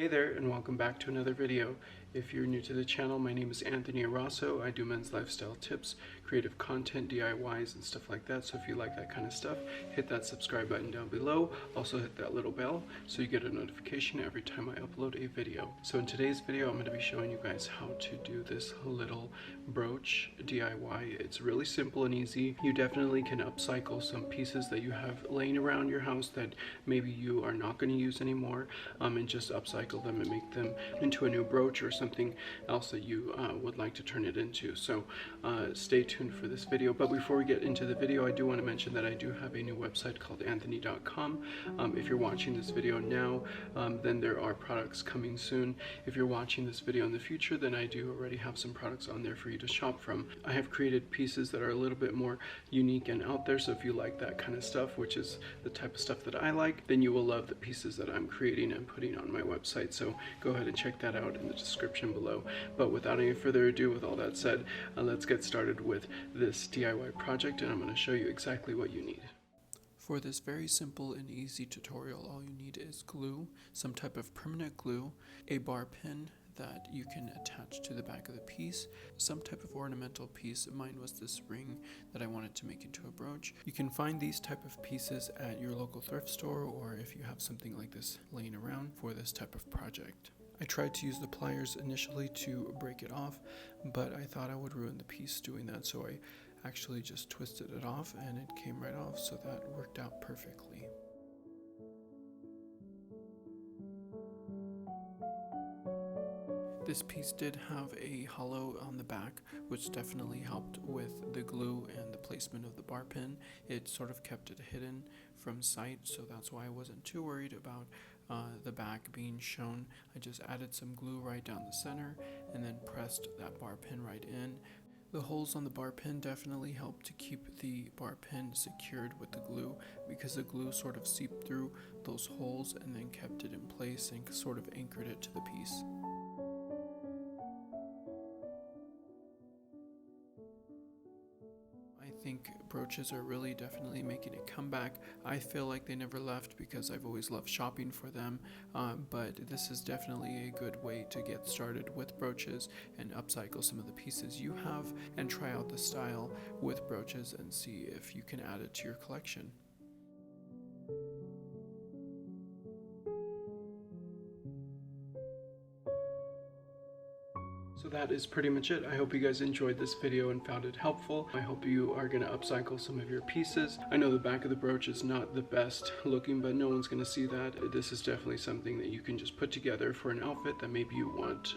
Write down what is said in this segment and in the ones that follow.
Hey there, and welcome back to another video. If you're new to the channel, my name is Anthony Arasso. I do men's lifestyle tips, creative content, DIYs, and stuff like that. So if you like that kind of stuff, hit that subscribe button down below. Also hit that little bell so you get a notification every time I upload a video. So in today's video, I'm going to be showing you guys how to do this little brooch DIY. It's really simple and easy. You definitely can upcycle some pieces that you have laying around your house that maybe you are not going to use anymore, and just upcycle them and make them into a new brooch or something else that you would like to turn it into. So stay tuned for this video. But before we get into the video, I do want to mention that I do have a new website called anthony.com. If you're watching this video now, then there are products coming soon. If you're watching this video in the future, then I do already have some products on there for you to shop from. I have created pieces that are a little bit more unique and out there, so if you like that kind of stuff, which is the type of stuff that I like, then you will love the pieces that I'm creating and putting on my website. So go ahead and check that out in the description below. But without any further ado, with all that said, let's get started with this DIY project, and I'm going to show you exactly what you need. For this very simple and easy tutorial, all you need is glue, some type of permanent glue, a bar pin that you can attach to the back of the piece, some type of ornamental piece. Mine was this ring that I wanted to make into a brooch. You can find these type of pieces at your local thrift store, or if you have something like this laying around for this type of project. I tried to use the pliers initially to break it off, but I thought I would ruin the piece doing that, so I actually just twisted it off and it came right off, so that worked out perfectly. This piece did have a hollow on the back, which definitely helped with the glue and the placement of the bar pin. It sort of kept it hidden from sight, so that's why I wasn't too worried about the back being shown. I just added some glue right down the center and then pressed that bar pin right in. The holes on the bar pin definitely helped to keep the bar pin secured with the glue, because the glue sort of seeped through those holes and then kept it in place and sort of anchored it to the piece. I think brooches are really definitely making a comeback. I feel like they never left because I've always loved shopping for them, but this is definitely a good way to get started with brooches and upcycle some of the pieces you have and try out the style with brooches and see if you can add it to your collection. So that is pretty much it. I hope you guys enjoyed this video and found it helpful. I hope you are going to upcycle some of your pieces. I know the back of the brooch is not the best looking, but no one's going to see that. This is definitely something that you can just put together for an outfit that maybe you want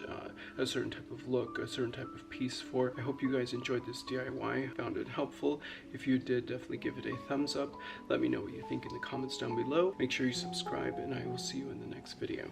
a certain type of look, a certain type of piece for. I hope you guys enjoyed this DIY, found it helpful. If you did, definitely give it a thumbs up. Let me know what you think in the comments down below. Make sure you subscribe, and I will see you in the next video.